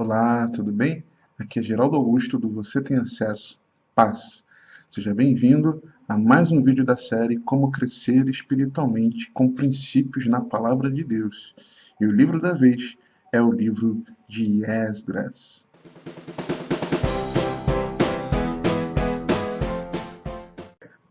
Olá, tudo bem? Aqui é Geraldo Augusto do Você Tem Acesso. Paz. Seja bem-vindo a mais um vídeo da série Como Crescer Espiritualmente com Princípios na Palavra de Deus. E o livro da vez é o livro de Esdras.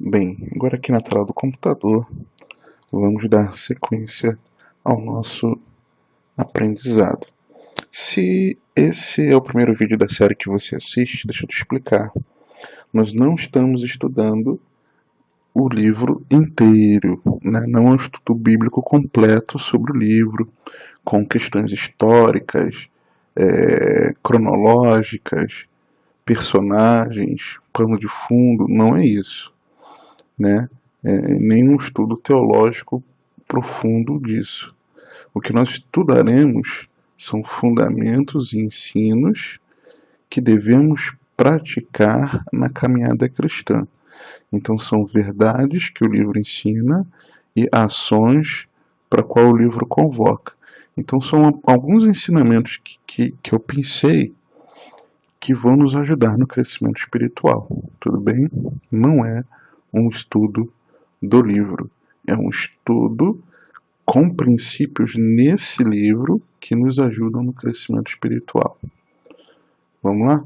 Bem, agora aqui na tela do computador, vamos dar sequência ao nosso aprendizado. Se esse é o primeiro vídeo da série que você assiste, deixa eu te explicar. Nós não estamos estudando o livro inteiro, né? Não é um estudo bíblico completo sobre o livro, com questões históricas, cronológicas, personagens, pano de fundo, não é isso, né? Nem um estudo teológico profundo disso. O que nós estudaremos são fundamentos e ensinos que devemos praticar na caminhada cristã. Então são verdades que o livro ensina e ações para qual o livro convoca. Então são alguns ensinamentos que eu pensei que vão nos ajudar no crescimento espiritual. Tudo bem? Não é um estudo do livro. É um estudo com princípios nesse livro que nos ajudam no crescimento espiritual. Vamos lá?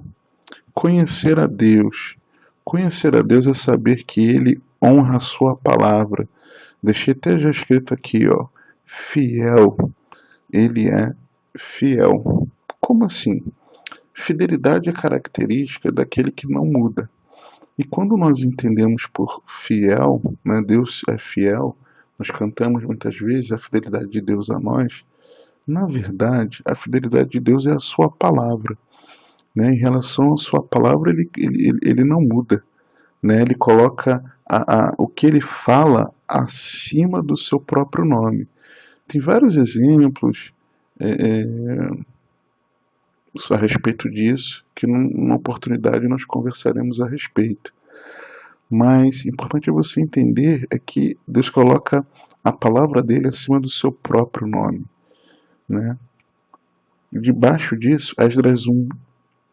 Conhecer a Deus. Conhecer a Deus é saber que Ele honra a sua palavra. Deixei até já escrito aqui, ó, fiel. Ele é fiel. Como assim? Fidelidade é característica daquele que não muda. E quando nós entendemos por fiel, né, Deus é fiel, nós cantamos muitas vezes a fidelidade de Deus a nós. Na verdade, a fidelidade de Deus é a sua palavra. Né? Em relação à sua palavra, ele não muda. Né? Ele coloca o que ele fala acima do seu próprio nome. Tem vários exemplos a respeito disso, que numa oportunidade nós conversaremos a respeito. Mas importante é você entender é que Deus coloca a palavra dele acima do seu próprio nome. Né? Debaixo disso, Esdras 1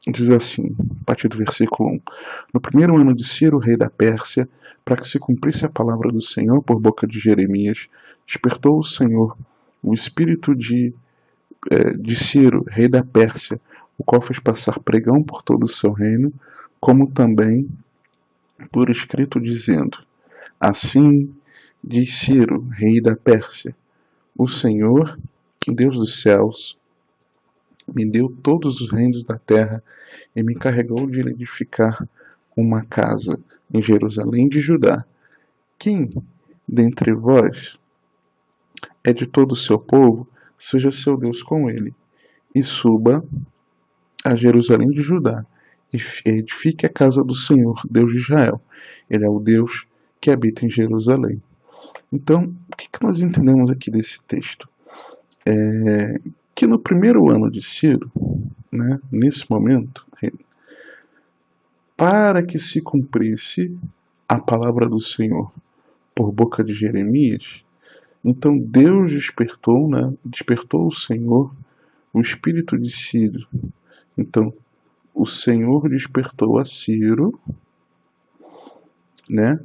diz assim, a partir do versículo 1: No primeiro ano de Ciro, rei da Pérsia, para que se cumprisse a palavra do Senhor por boca de Jeremias, despertou o Senhor o espírito de Ciro, rei da Pérsia, o qual fez passar pregão por todo o seu reino, como também por escrito, dizendo: Assim diz Ciro, rei da Pérsia: O Senhor, Deus dos céus, me deu todos os reinos da terra e me encarregou de edificar uma casa em Jerusalém de Judá. Quem dentre vós é de todo o seu povo, seja seu Deus com ele, e suba a Jerusalém de Judá, e edifique a casa do Senhor, Deus de Israel. Ele é o Deus que habita em Jerusalém. Então, o que nós entendemos aqui desse texto? Que no primeiro ano de Ciro, né, nesse momento, para que se cumprisse a palavra do Senhor por boca de Jeremias, então Deus despertou, né, despertou o Senhor o espírito de Ciro. Então, o Senhor despertou a Ciro, né,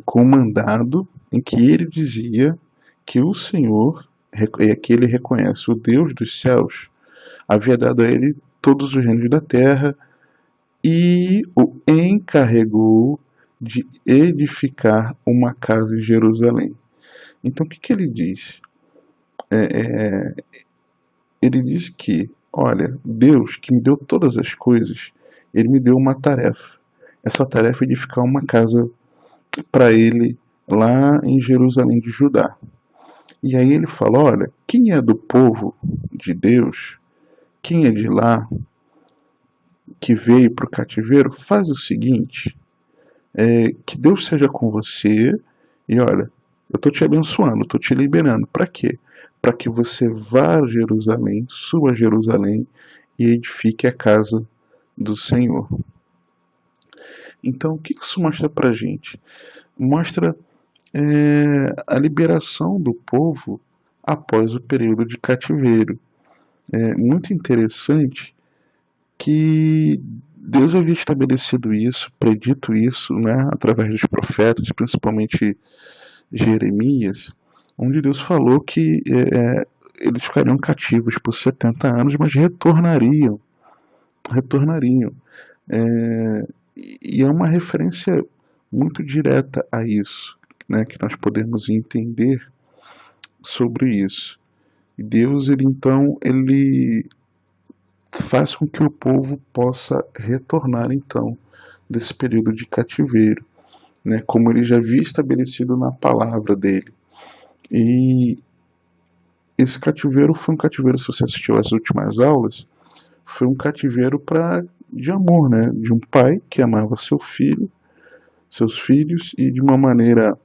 com um mandado em que ele dizia que o Senhor, que ele reconhece o Deus dos céus, havia dado a ele todos os reinos da terra e o encarregou de edificar uma casa em Jerusalém. Então o que ele diz? Ele diz que, olha, Deus que me deu todas as coisas, ele me deu uma tarefa. Essa tarefa é edificar uma casa para ele lá em Jerusalém de Judá. E aí ele fala, olha, quem é do povo de Deus, quem é de lá, que veio para o cativeiro, faz o seguinte, que Deus seja com você, e olha, eu estou te abençoando, estou te liberando. Para quê? Para que você vá a Jerusalém, suba a Jerusalém e edifique a casa do Senhor. Então, o que isso mostra para a gente? Mostra a liberação do povo após o período de cativeiro. É muito interessante que Deus havia estabelecido isso, predito isso, né, através dos profetas, principalmente Jeremias, onde Deus falou que eles ficariam cativos por 70 anos, mas retornariam. E é uma referência muito direta a isso, né, que nós podemos entender sobre isso. E Deus, ele faz com que o povo possa retornar, então, desse período de cativeiro, né, como ele já havia estabelecido na palavra dele. E esse cativeiro foi um cativeiro, se você assistiu às últimas aulas, foi um cativeiro de amor, né, de um pai que amava seus filhos, e de uma maneira,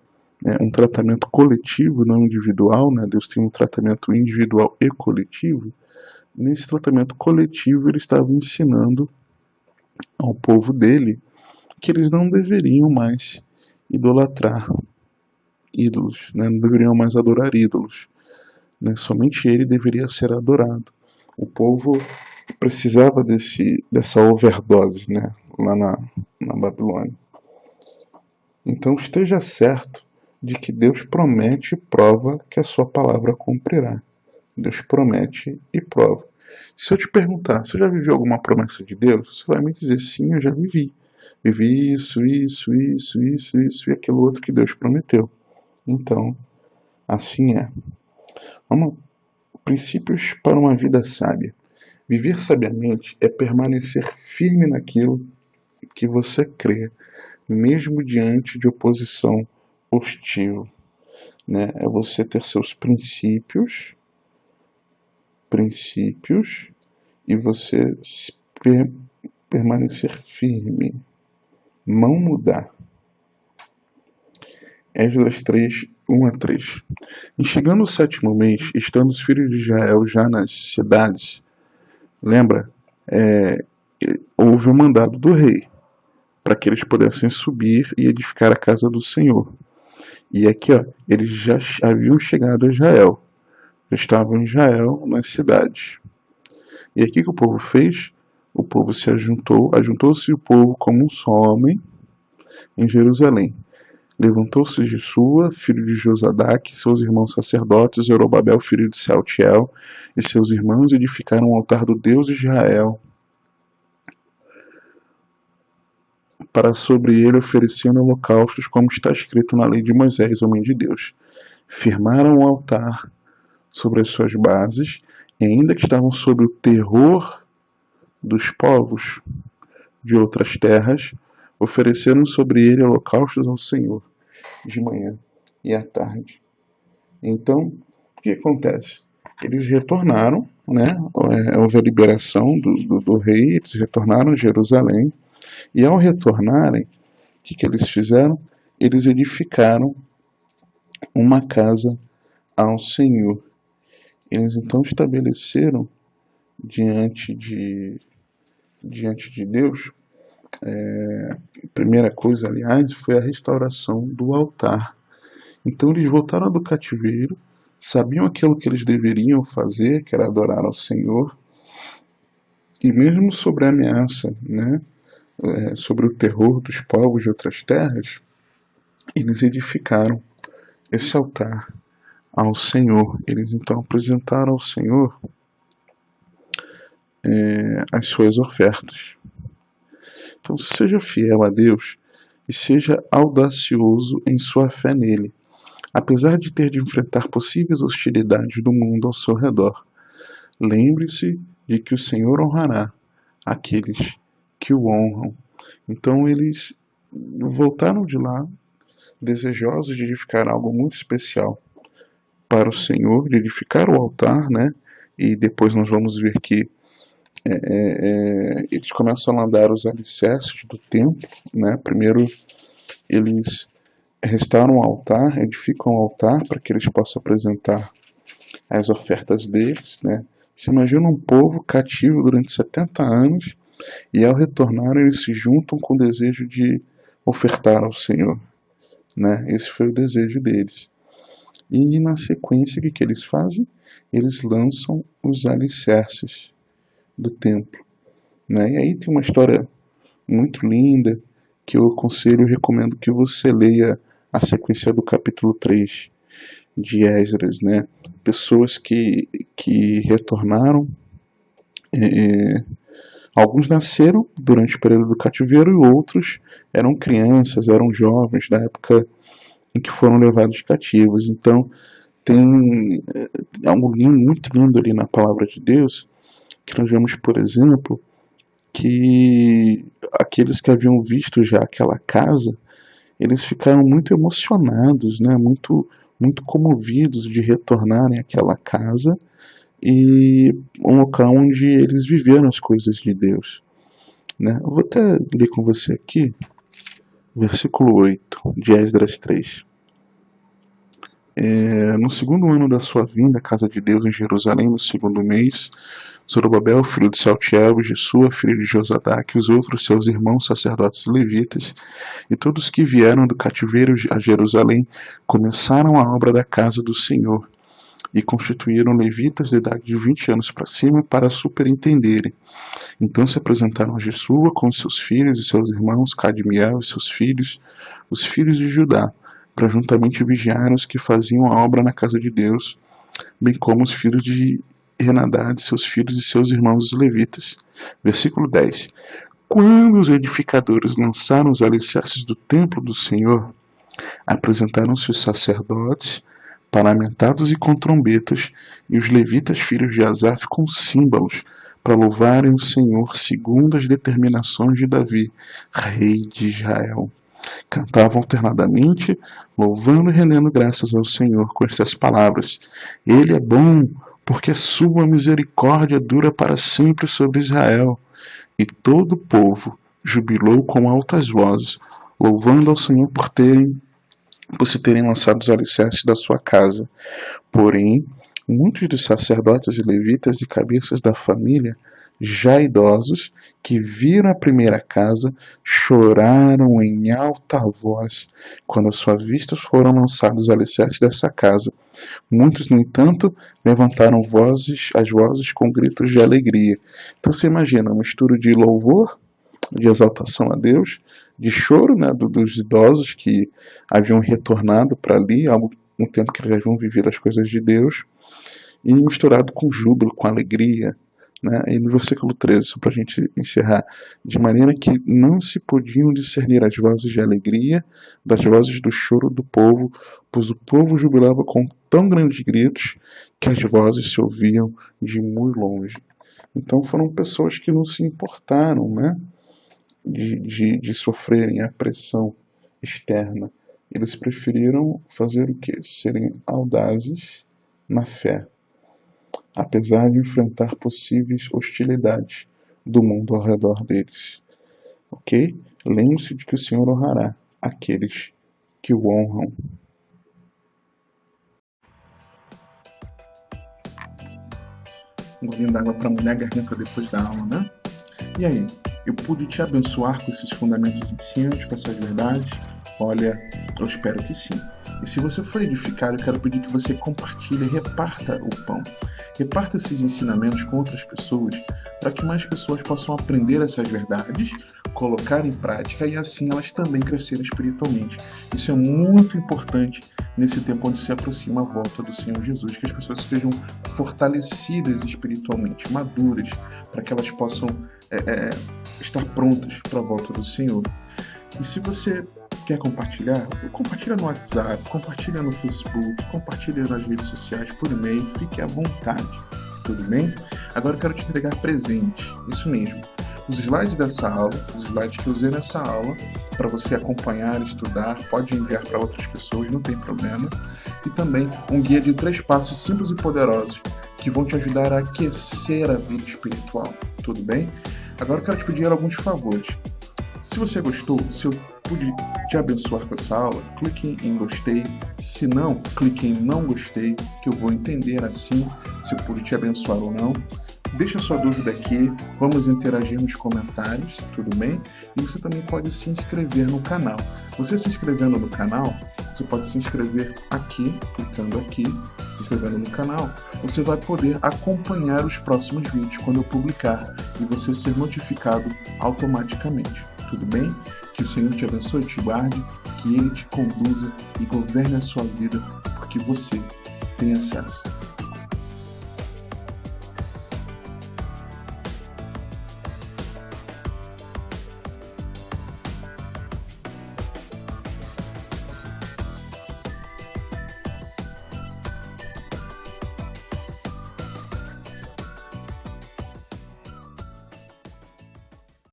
um tratamento coletivo, não individual, né, Deus tem um tratamento individual e coletivo. Nesse tratamento coletivo, ele estava ensinando ao povo dele que eles não deveriam mais idolatrar ídolos, né? Não deveriam mais adorar ídolos, né? Somente ele deveria ser adorado. O povo precisava dessa overdose, né? Lá na Babilônia. Então esteja certo de que Deus promete e prova que a sua palavra cumprirá. Deus promete e prova. Se eu te perguntar, você já viveu alguma promessa de Deus? Você vai me dizer, sim, eu já vivi. Vivi isso e aquilo outro que Deus prometeu. Então, assim é. Vamos, princípios para uma vida sábia. Viver sabiamente é permanecer firme naquilo que você crê, mesmo diante de oposição hostil, né? É você ter seus princípios e você permanecer firme, não mudar. Esdras 3, 1 a 3. E chegando o sétimo mês, estando os filhos de Israel já nas cidades, lembra? Houve um mandado do rei para que eles pudessem subir e edificar a casa do Senhor. E aqui, ó, eles já haviam chegado a Israel, já estavam em Israel nas cidades. E aqui que o povo fez? O povo se ajuntou-se o povo como um só homem em Jerusalém. Levantou-se Jesua, filho de Josadaque, seus irmãos sacerdotes, Zorobabel, filho de Sealtiel, e seus irmãos edificaram o altar do Deus de Israel, para sobre ele ofereciam holocaustos, como está escrito na lei de Moisés, homem de Deus. Firmaram o altar sobre as suas bases, e ainda que estavam sob o terror dos povos de outras terras, ofereceram sobre ele holocaustos ao Senhor, de manhã e à tarde. Então, o que acontece? Eles retornaram, né? Houve a liberação do rei, eles retornaram a Jerusalém, e ao retornarem, o que eles fizeram? Eles edificaram uma casa ao Senhor. Eles então estabeleceram diante de Deus, a primeira coisa, aliás, foi a restauração do altar. Então eles voltaram do cativeiro, sabiam aquilo que eles deveriam fazer, que era adorar ao Senhor, e mesmo sobre a ameaça, né, sobre o terror dos povos de outras terras, eles edificaram esse altar ao Senhor. Eles então apresentaram ao Senhor as suas ofertas. Então seja fiel a Deus e seja audacioso em sua fé nele, apesar de ter de enfrentar possíveis hostilidades do mundo ao seu redor. Lembre-se de que o Senhor honrará aqueles que o honram. Então eles voltaram de lá desejosos de edificar algo muito especial para o Senhor, de edificar o altar, né? E depois nós vamos ver que eles começam a landar os alicerces do templo, né? Primeiro eles restauram o altar, edificam o altar para que eles possam apresentar as ofertas deles, né? Você imagina um povo cativo durante 70 anos e ao retornar eles se juntam com o desejo de ofertar ao Senhor, né? Esse foi o desejo deles. E na sequência, o que eles fazem? eles lançam os alicerces do templo, né? E aí tem uma história muito linda que eu aconselho e recomendo que você leia a sequência do capítulo 3 de Esdras, né? Pessoas que retornaram, alguns nasceram durante o período do cativeiro e outros eram crianças, eram jovens da época em que foram levados cativos. Então tem algo muito lindo ali na palavra de Deus, que nós vemos, por exemplo, que aqueles que haviam visto já aquela casa, eles ficaram muito emocionados, né? Muito comovidos de retornarem àquela casa e um local onde eles viveram as coisas de Deus, né? Eu vou até ler com você aqui, versículo 8 de Esdras 3. No segundo ano da sua vinda à casa de Deus em Jerusalém, no segundo mês, Zorobabel, filho de Saltiel, e Jesua, filho de Josadaque, e os outros seus irmãos sacerdotes e levitas, e todos que vieram do cativeiro a Jerusalém, começaram a obra da casa do Senhor, e constituíram levitas de idade de 20 anos para cima para superintenderem. Então se apresentaram a Jesua com seus filhos e seus irmãos, Cadmiel e seus filhos, os filhos de Judá, para juntamente vigiar os que faziam a obra na casa de Deus, bem como os filhos de Henadad, seus filhos e seus irmãos os levitas. Versículo 10. Quando os edificadores lançaram os alicerces do templo do Senhor, apresentaram-se os sacerdotes, paramentados e com trombetas, e os levitas filhos de Asaf com símbolos, para louvarem o Senhor segundo as determinações de Davi, rei de Israel. Cantavam alternadamente, louvando e rendendo graças ao Senhor com estas palavras: Ele é bom, porque a sua misericórdia dura para sempre sobre Israel. E todo o povo jubilou com altas vozes, louvando ao Senhor por se terem lançado os alicerces da sua casa. Porém, muitos dos sacerdotes e levitas e cabeças da família, já idosos, que viram a primeira casa, choraram em alta voz quando às suas vistas foram lançados os alicerces dessa casa. Muitos, no entanto, levantaram as vozes com gritos de alegria. Então você imagina uma mistura de louvor, de exaltação a Deus, de choro, né, dos idosos que haviam retornado para ali, há um tempo que eles haviam vivido as coisas de Deus, e misturado com júbilo, com alegria, né? E no versículo 13, só para a gente encerrar, de maneira que não se podiam discernir as vozes de alegria das vozes do choro do povo, pois o povo jubilava com tão grandes gritos que as vozes se ouviam de muito longe. Então foram pessoas que não se importaram, né, de sofrerem a pressão externa. Eles preferiram fazer o quê? Serem audazes na fé, apesar de enfrentar possíveis hostilidades do mundo ao redor deles. Ok? Lembre-se de que o Senhor honrará aqueles que o honram. Um golinho d'água para molhar a garganta depois da aula, né? E aí, eu pude te abençoar com esses fundamentos ensinos, com essas verdades? Olha, eu espero que sim. E se você foi edificado, eu quero pedir que você compartilhe e reparta o pão. Reparta esses ensinamentos com outras pessoas, para que mais pessoas possam aprender essas verdades, colocar em prática e assim elas também crescerem espiritualmente. Isso é muito importante nesse tempo onde se aproxima a volta do Senhor Jesus, que as pessoas estejam fortalecidas espiritualmente, maduras, para que elas possam estar prontas para a volta do Senhor. E se você quer compartilhar? Compartilha no WhatsApp, compartilha no Facebook, compartilha nas redes sociais, por e-mail, fique à vontade, tudo bem? Agora eu quero te entregar presente, isso mesmo, os slides dessa aula, os slides que eu usei nessa aula, para você acompanhar, estudar, pode enviar para outras pessoas, não tem problema, e também um guia de 3 passos simples e poderosos, que vão te ajudar a aquecer a vida espiritual, tudo bem? Agora eu quero te pedir alguns favores. Se você gostou, se eu pude te abençoar com essa aula, clique em gostei. Se não, clique em não gostei, que eu vou entender assim se eu pude te abençoar ou não. Deixa sua dúvida aqui, vamos interagir nos comentários, tudo bem? E você também pode se inscrever no canal. Você se inscrevendo no canal, Você pode se inscrever aqui, clicando aqui, se inscrevendo no canal. Você vai poder acompanhar os próximos vídeos quando eu publicar e você ser notificado automaticamente. Tudo bem? Que o Senhor te abençoe, te guarde, que Ele te conduza e governe a sua vida, porque você tem acesso.